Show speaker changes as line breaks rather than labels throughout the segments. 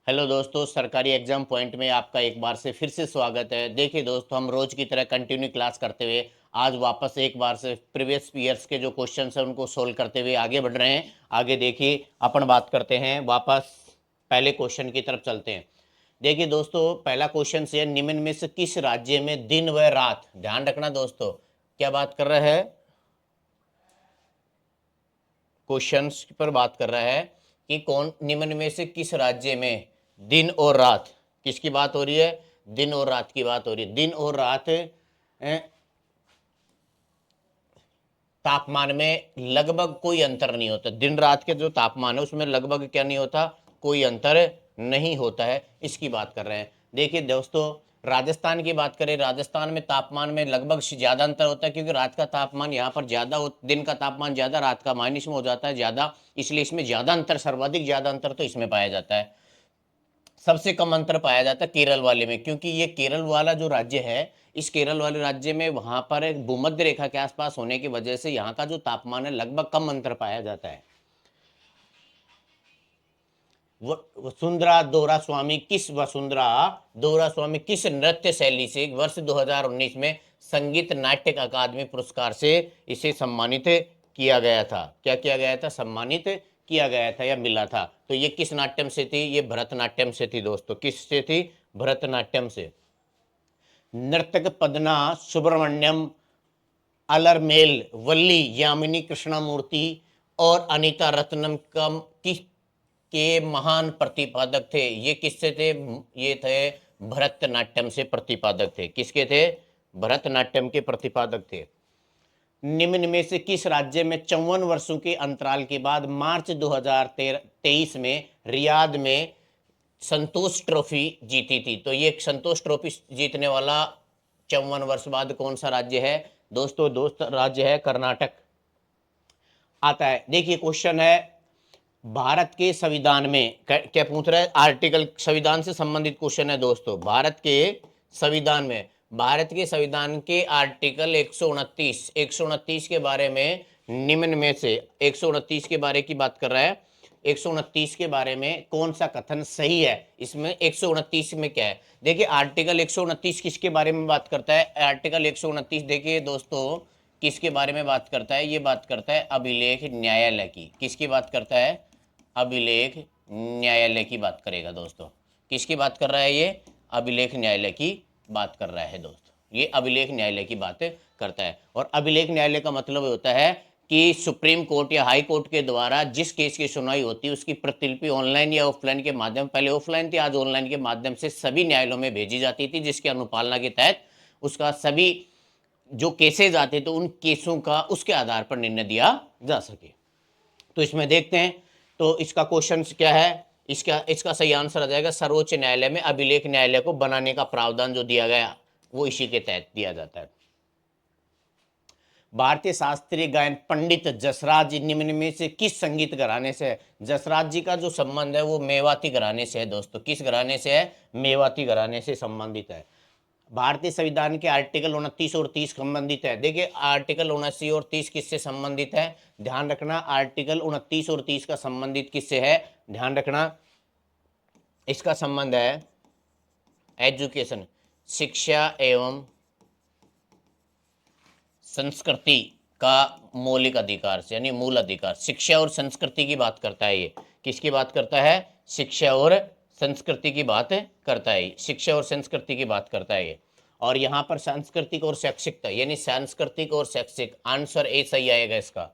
Hello दोस्तों, सरकारी exam point में आपका एक बार से फिर से स्वागत है। देखिए दोस्तों, हम रोज की तरह कंटिन्यू क्लास करते हुए आज वापस एक बार से प्रीवियस ईयर्स के जो क्वेश्चंस हैं उनको सोल्व करते हुए आगे बढ़ रहे हैं। आगे देखिए, अपन बात करते हैं, वापस पहले क्वेश्चन की तरफ चलते हैं। देखिए दोस्तों, पहला क्वेश्चन है, निम्न में से किस राज्य में दिन व रात, ध्यान रखना दोस्तों, क्या बात कर रहा है, क्वेश्चंस पर बात कर रहा है कि कौन निम्न में से किस राज्य में दिन और रात, किसकी बात हो रही है, दिन और रात की बात हो रही है। दिन और रात तापमान में लगभग कोई अंतर नहीं होता। दिन रात के जो तापमान है उसमें लगभग क्या नहीं होता, कोई अंतर नहीं होता है, इसकी बात कर रहे हैं। देखिए दोस्तों, राजस्थान की बात करें, राजस्थान में तापमान में लगभग ज़्यादा अंतर होता है, क्योंकि रात का तापमान यहाँ पर ज़्यादा, दिन का तापमान ज़्यादा, रात का माइनस में हो जाता है ज़्यादा, इसलिए इसमें ज़्यादा अंतर, सर्वाधिक ज़्यादा अंतर तो इसमें पाया जाता है। सबसे कम अंतर पाया जाता है केरल वाले में, क्योंकि ये केरल वाला जो राज्य है, इस केरल वाले राज्य में वहां पर एक भूमध्य रेखा के आसपास होने की वजह से यहाँ का जो तापमान है लगभग कम अंतर पाया जाता है। वसुंधरा दोहरा स्वामी किस नृत्य शैली से वर्ष 2019 में संगीत नाट्य अकादमी पुरस्कार से इसे सम्मानित किया गया था? क्या किया गया था? सम्मानित किया गया था या मिला था? तो ये किस नाट्यम से थी? ये भरतनाट्यम से थी दोस्तों। किस से थी? भरतनाट्यम से। नर्तक पदना सुब्रमण्यम, अलरमेल, वल्ली, यामिनी कृष्णमूर्ति और अनीता रत्नम कम किस के महान प्रतिपादक थे? ये किससे थे? ये थे भरतनाट्यम से प्रतिपादक थे। किसके थे? भरतनाट्यम के प्रतिपादक थे। निम्न में से किस राज्य में 54 वर्षों के अंतराल के बाद मार्च 2023 में रियाद में संतोष ट्रॉफी जीती थी? तो ये संतोष ट्रॉफी जीतने वाला 54 वर्ष बाद कौन सा राज्य है दोस्तों? राज्य है कर्नाटक आता है। देखिए क्वेश्चन है, भारत के संविधान में क्या पूछ रहा है? आर्टिकल, संविधान से संबंधित क्वेश्चन है दोस्तों। भारत के संविधान के आर्टिकल 129 के बारे में, निम्न में से 129 के बारे की बात कर रहा है। 129 के बारे में कौन सा कथन सही है? इसमें 129 में क्या है? देखिए आर्टिकल 129 किसके बारे में बात करता है? आर्टिकल 129 देखिए दोस्तों किसके बारे में बात करता है? ये बात करता है अभिलेख न्यायालय की। किसकी बात करता है? अभिलेख न्यायालय की बात करेगा दोस्तों। किसकी बात कर रहा है ये? अभिलेख न्यायालय की बात कर रहा है दोस्तों। ये अभिलेख न्यायालय की बात करता है। और अभिलेख न्यायालय का मतलब होता है कि सुप्रीम कोर्ट या हाई कोर्ट के द्वारा जिस केस की सुनवाई होती है उसकी प्रतिलिपि ऑनलाइन या ऑफलाइन के माध्यम, पहले ऑफलाइन थी, आज ऑनलाइन के माध्यम से सभी न्यायालयों में भेजी जाती थी, जिसकी अनुपालना के तहत उसका सभी जो केसेज आते थे उन केसों का उसके आधार पर निर्णय दिया जा सके। तो इसमें देखते हैं, तो इसका क्वेश्चन क्या है? इसका इसका सही आंसर आ जाएगा, सर्वोच्च न्यायालय में अभिलेख न्यायालय को बनाने का प्रावधान जो दिया गया वो इसी के तहत दिया जाता है। भारतीय शास्त्रीय गायन पंडित जसराज जी निम्न में से किस संगीत घराने से है? जसराज जी का जो संबंध है वो मेवाती घराने से है दोस्तों। किस घराने से है? मेवाती घराने से संबंधित है। भारतीय संविधान के आर्टिकल 29 और 30 संबंधित है। देखिए आर्टिकल 29 और 30 किससे संबंधित है? ध्यान रखना, आर्टिकल 29 और 30 का संबंधित किससे है? ध्यान रखना, इसका संबंध है एजुकेशन, शिक्षा एवं संस्कृति का मौलिक अधिकार से, यानी मूल अधिकार। शिक्षा और संस्कृति की बात करता है ये। किसकी बात करता है? शिक्षा और संस्कृति की बात करता है। शिक्षा और संस्कृति की बात करता है ये। और यहाँ पर सांस्कृतिक और शैक्षिकता, यानी सांस्कृतिक और शैक्षिक, आंसर ए सही आएगा इसका।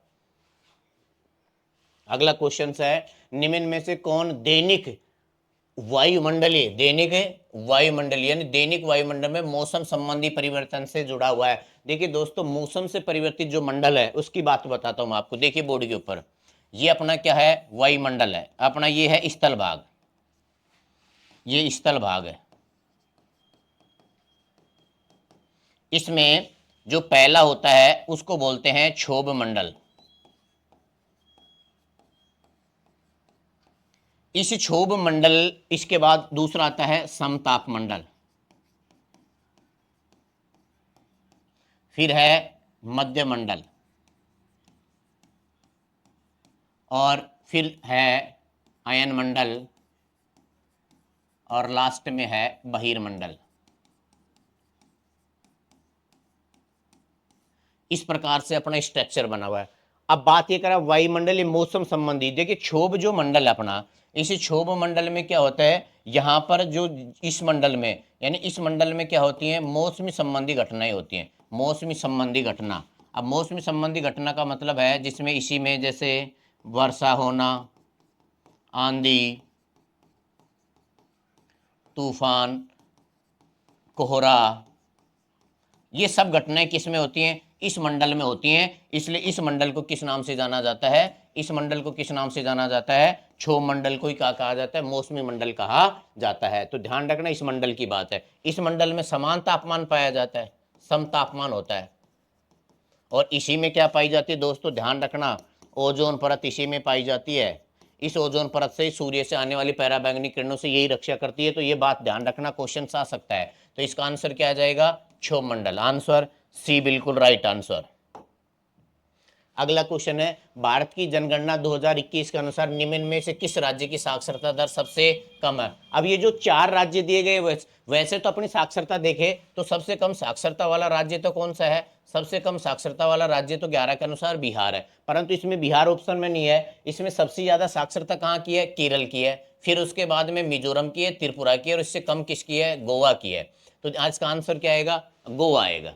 अगला क्वेश्चन है, निम्न में से कौन दैनिक वायुमंडलीय यानी दैनिक वायुमंडल में मौसम संबंधी परिवर्तन से जुड़ा हुआ है? देखिए दोस्तों, मौसम से परिवर्तित जो मंडल है उसकी बात बताता हूं आपको। देखिए बोर्ड के ऊपर, ये अपना क्या है? वायुमंडल है अपना। ये है स्थल भाग, ये स्थल भाग है। इसमें जो पहला होता है उसको बोलते हैं क्षोभ मंडल। इस क्षोभ मंडल, इसके बाद दूसरा आता है समताप मंडल, फिर है मध्य मंडल, और फिर है अयन मंडल, और लास्ट में है बहिर्मंडल। इस प्रकार से अपना स्ट्रक्चर बना हुआ है। अब बात ये करा वायुमंडल, ये मौसम संबंधी। देखिए क्षोभ जो मंडल है अपना, इसी क्षोभ मंडल में क्या होता है, यहाँ पर जो इस मंडल में, यानी इस मंडल में क्या होती है, मौसमी संबंधी घटनाएं होती हैं। मौसमी संबंधी घटना, अब मौसमी संबंधी घटना का मतलब है जिसमें इसी में जैसे वर्षा होना, आंधी, तूफान, कोहरा, ये सब घटनाएं किस में होती हैं, इस मंडल में होती हैं। इसलिए इस मंडल को किस नाम से जाना जाता है, इस मंडल को किस नाम से जाना जाता है, क्षोभ मंडल को ही क्या कहा जाता है, मौसमी मंडल कहा जाता है। तो ध्यान रखना इस मंडल की बात है। इस मंडल में समान तापमान पाया जाता है, सम तापमान होता है। और इसी में क्या पाई जाती है दोस्तों, ध्यान रखना, ओजोन परत इसी में पाई जाती है। इस ओजोन परत से सूर्य से आने वाली पराबैंगनी किरणों से यही रक्षा करती है। तो ये बात ध्यान रखना, क्वेश्चन आ सकता है। तो इसका आंसर क्या आ जाएगा, क्षोभ मंडल। आंसर सी बिल्कुल राइट आंसर। अगला क्वेश्चन है, भारत की जनगणना 2021 के अनुसार निम्न में से किस राज्य की साक्षरता दर सबसे कम है। अब ये जो 4 राज्य दिए गए, वैसे तो अपनी साक्षरता देखे तो सबसे कम साक्षरता वाला राज्य तो कौन सा है, सबसे कम साक्षरता वाला राज्य तो 11 के अनुसार बिहार है। परंतु इसमें बिहार ऑप्शन में नहीं है। इसमें सबसे ज्यादा साक्षरता कहाँ की है, केरल की है, फिर उसके बाद में मिजोरम की है, त्रिपुरा की है, और इससे कम किसकी है, गोवा की है। तो आज का आंसर क्या आएगा, गोवा आएगा।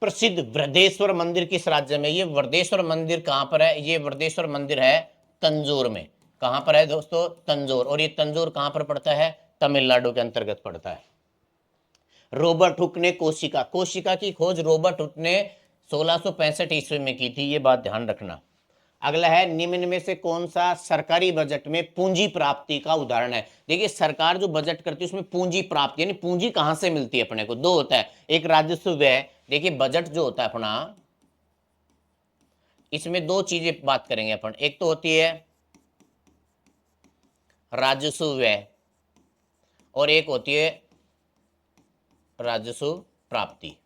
प्रसिद्ध वृद्धेश्वर मंदिर किस राज्य में, ये वृद्धेश्वर मंदिर कहां पर है, ये वृद्धेश्वर मंदिर है तंजौर में। कहां पर है दोस्तों, तंजौर। और ये तंजौर कहां पर पड़ता है, तमिलनाडु के अंतर्गत पड़ता है। रॉबर्ट हुक ने कोशिका, कोशिका की खोज रॉबर्ट हुक ने 1665 ईस्वी में की थी, ये बात ध्यान रखना। अगला है, निम्न में से कौन सा सरकारी बजट में पूंजी प्राप्ति का उदाहरण है। देखिए सरकार जो बजट करती है उसमें पूंजी प्राप्ति, यानी पूंजी कहां से मिलती है अपने को, दो होता है, एक राजस्व व्यय। देखिए बजट जो होता है अपना, इसमें दो चीजें बात करेंगे अपन, एक तो होती है राजस्व व्यय और एक होती है राजस्व प्राप्ति।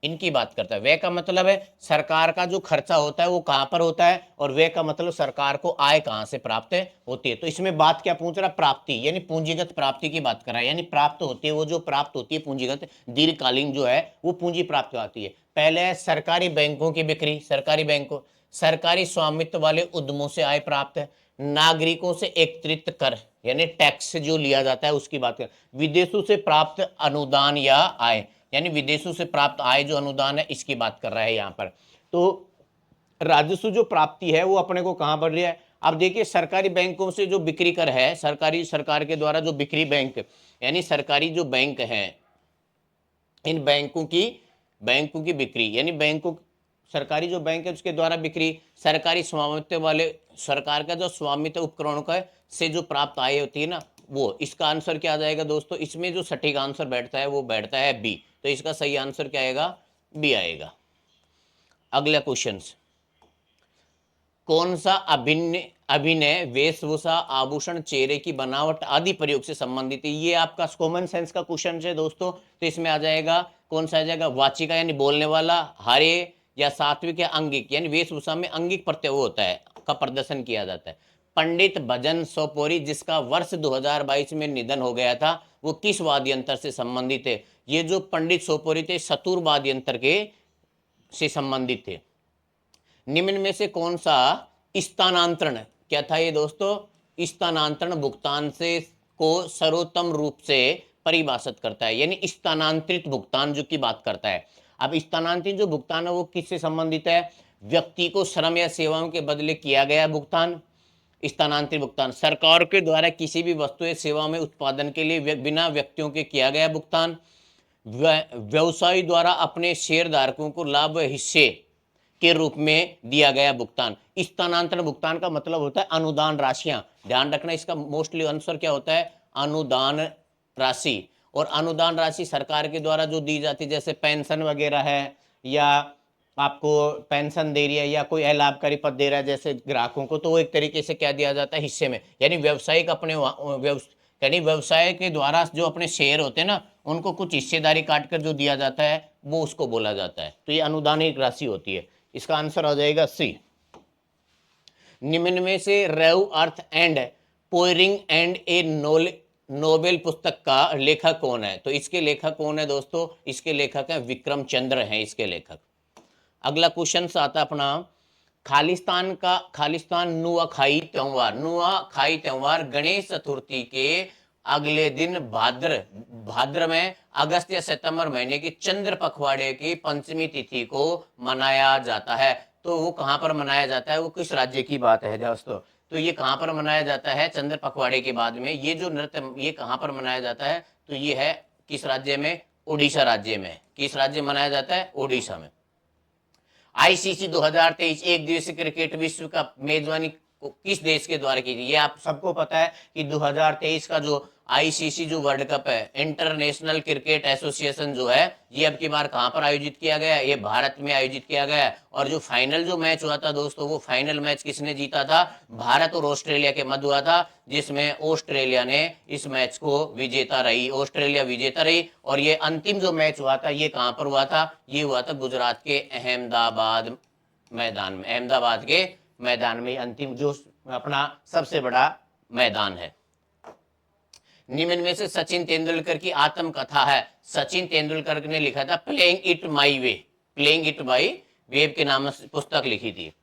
इनकी बात करता है। व्यय का मतलब है सरकार का जो खर्चा होता है वो कहां पर होता है, और व्यय का मतलब सरकार को आय कहां से प्राप्त होती है। तो इसमें बात क्या पूछ रहा है, प्राप्ति, यानी पूंजीगत प्राप्ति की बात कर रहा है। यानी प्राप्त होती है, वो जो प्राप्त होती है पूंजीगत दीर्घकालीन जो है वो पूंजी प्राप्त आती है। पहले है सरकारी बैंकों की बिक्री, सरकारी बैंकों, सरकारी स्वामित्व वाले उद्यमों से आय प्राप्त है, नागरिकों से एकत्रित कर यानी टैक्स जो लिया जाता है उसकी बात कर, विदेशों से प्राप्त अनुदान या आय, यानी विदेशों से प्राप्त आय जो अनुदान है इसकी बात कर रहा है यहाँ पर। तो राजस्व जो प्राप्ति है वो अपने को कहाँ बढ़ रही है। अब देखिए सरकारी बैंकों से जो बिक्री कर है, सरकार के द्वारा जो बिक्री बैंक, यानी सरकारी जो बैंक हैं, इन बैंकों की बिक्री, यानी बैंकों, सरकारी जो बैंक है उसके द्वारा बिक्री, सरकारी स्वामित्व वाले, सरकार का जो स्वामित्व उपकरणों का से जो प्राप्त आय होती है ना वो, इसका आंसर क्या आ जाएगा दोस्तों, इसमें जो सटीक आंसर बैठता है वो बैठता है बी। तो इसका सही आंसर क्या आएगा, बी आएगा। अगला क्वेश्चन, कौन सा अभिनय वेशभूषा, आभूषण, चेहरे की बनावट आदि प्रयोग से संबंधित है। ये आपका कॉमन सेंस का क्वेश्चन है दोस्तों। तो इसमें आ जाएगा, कौन सा आ जाएगा, वाचिका यानी बोलने वाला, हारे या सात्विक या अंगिक, यानी वेशभूषा में अंगिक प्रत्यय होता है का प्रदर्शन किया जाता है। पंडित भजन सोपोरी जिसका वर्ष 2022 में निधन हो गया था, वो किस वाद्य यंत्र से संबंधित है। ये जो पंडित सोपोरी थे सतुर वाद्य यंत्र के से संबंधित थे। निम्न में से कौन सा स्थानांतरण, क्या था ये दोस्तों, स्थानांतरण भुगतान से को सर्वोत्तम रूप से परिभाषित करता है, यानी स्थानांतरित भुगतान जो की बात करता है। अब स्थानांतरित जो भुगतान है वो किससे संबंधित है, व्यक्ति को श्रम या सेवाओं के बदले किया गया भुगतान। स्थानांतरित भुगतान सरकार के द्वारा किसी भी वस्तु या सेवा में उत्पादन के लिए बिना व्यक्तियों के किया गया भुगतान। व्यवसायी द्वारा अपने शेयरधारकों को लाभ हिस्से के रूप में दिया गया भुगतान। स्थानांतरण भुगतान का मतलब होता है अनुदान राशियां। ध्यान रखना इसका मोस्टली आंसर क्या होता है, अनुदान राशि। और अनुदान राशि सरकार के द्वारा जो दी जाती है, जैसे पेंशन वगैरह है, या आपको पेंशन दे रही है, या कोई लाभकारी पद दे रहा है जैसे ग्राहकों को, तो वो एक तरीके से क्या दिया जाता है, हिस्से में। यानी व्यावसायिक अपने यानी व्यवसाय के द्वारा जो अपने शेयर होते हैं ना उनको कुछ हिस्सेदारी काटकर जो दिया जाता है वो उसको बोला जाता है। तो ये अनुदानित राशि होती है। इसका आंसर आ जाएगा सी। निम्न में से रेव earth and pouring and a Nobel पुस्तक का लेखक कौन है? तो इसके लेखक कौन है दोस्तों? इसके लेखक हैं विक्रम चंद्र हैं इसके लेखक। अगला क्वेश्चन आता है अपना, खालिस्तान नुआखाई त्योहार गणेश चतुर्थी के अगले दिन भाद्र में अगस्त या सितंबर महीने की चंद्र पखवाड़े की पंचमी तिथि को मनाया जाता है। तो वो कहां पर मनाया जाता है, वो किस राज्य की बात है दोस्तों? तो ये कहां पर मनाया जाता है? चंद्र पखवाड़े के बाद में ये जो नृत्य ये कहां पर मनाया जाता है? तो ये है किस राज्य में? ओडिशा राज्य में। किस राज्य में मनाया जाता है? ओडिशा में। आईसीसी 2023 एक दिवसीय क्रिकेट विश्व कप मेजबानी किस देश के द्वारा की थी? ये आप सबको पता है कि 2023 का जो आईसीसी जो वर्ल्ड कप है, इंटरनेशनल क्रिकेट एसोसिएशन जो है, ये अब की बार कहां पर आयोजित किया गया? ये भारत में आयोजित किया गया है। और जो फाइनल जो मैच हुआ था दोस्तों, वो फाइनल मैच किसने जीता था? भारत और ऑस्ट्रेलिया के मध्य हुआ था, जिसमें ऑस्ट्रेलिया ने इस मैच को विजेता रही, ऑस्ट्रेलिया विजेता रही। और ये अंतिम जो मैच हुआ था ये कहां पर हुआ था? ये हुआ था गुजरात के अहमदाबाद मैदान में। अहमदाबाद के मैदान में अंतिम जो अपना सबसे बड़ा मैदान है। निम्न में से सचिन तेंदुलकर की आत्मकथा है। सचिन तेंदुलकर ने लिखा था प्लेइंग इट माई वे के नाम से पुस्तक लिखी थी।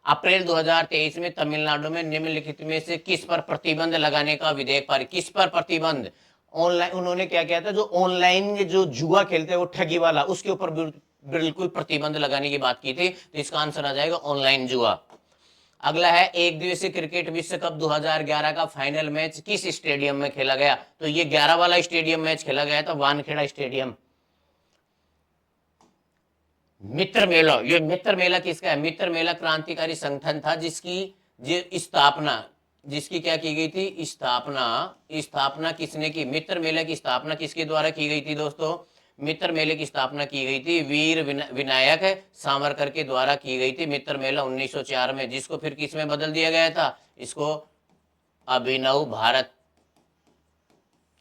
अप्रैल 2023 में तमिलनाडु में निम्नलिखित में से किस पर प्रतिबंध लगाने का विधेयक पारित? किस पर प्रतिबंध? ऑनलाइन उन्होंने क्या किया था, जो ऑनलाइन जो जुआ खेलते हैं वो ठगी वाला, उसके ऊपर बिल्कुल प्रतिबंध लगाने की बात की थी। तो इसका आंसर आ जाएगा ऑनलाइन जुआ। अगला है एक दिवसीय क्रिकेट विश्व कप 2011 का फाइनल मैच किस स्टेडियम में खेला गया? तो ये 11 वाला स्टेडियम मैच खेला गया था, वानखेड़ा स्टेडियम। मित्र मेला, ये मित्र मेला किसका है? मित्र मेला क्रांतिकारी संगठन था जिसकी क्या की गई थी? स्थापना किसने की? मित्र मेला की स्थापना किसके द्वारा की गई थी दोस्तों? मित्र मेले की स्थापना की गई थी वीर विनायक सावरकर के द्वारा की गई थी। मित्र मेला 1904 में, जिसको फिर किस में बदल दिया गया था? इसको अभिनव भारत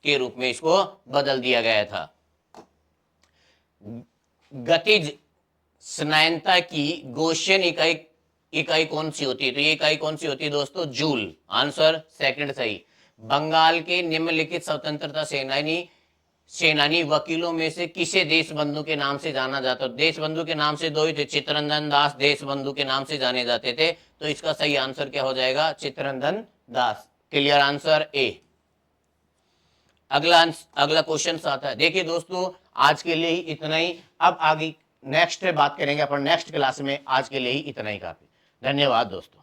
के रूप में इसको बदल दिया गया था। गतिज स्नायनता की गौशियन इकाई कौन सी होती है? तो ये इकाई कौन सी होती है दोस्तों? जूल। आंसर सेकंड सही। बंगाल के निम्नलिखित स्वतंत्रता सेनानी वकीलों में से किसे देशबंधु के नाम से जाना जाता? देशबंधु के नाम से दो ही थे, चित्तरंजन दास देशबंधु के नाम से जाने जाते थे। तो इसका सही आंसर क्या हो जाएगा? Chittaranjan Das. Clear answer A. अगला क्वेश्चन आता है। देखिए दोस्तों, आज के लिए ही इतना ही। अब आगे नेक्स्ट बात करेंगे अपन नेक्स्ट क्लास में। आज के लिए ही इतना ही काफी। धन्यवाद दोस्तों।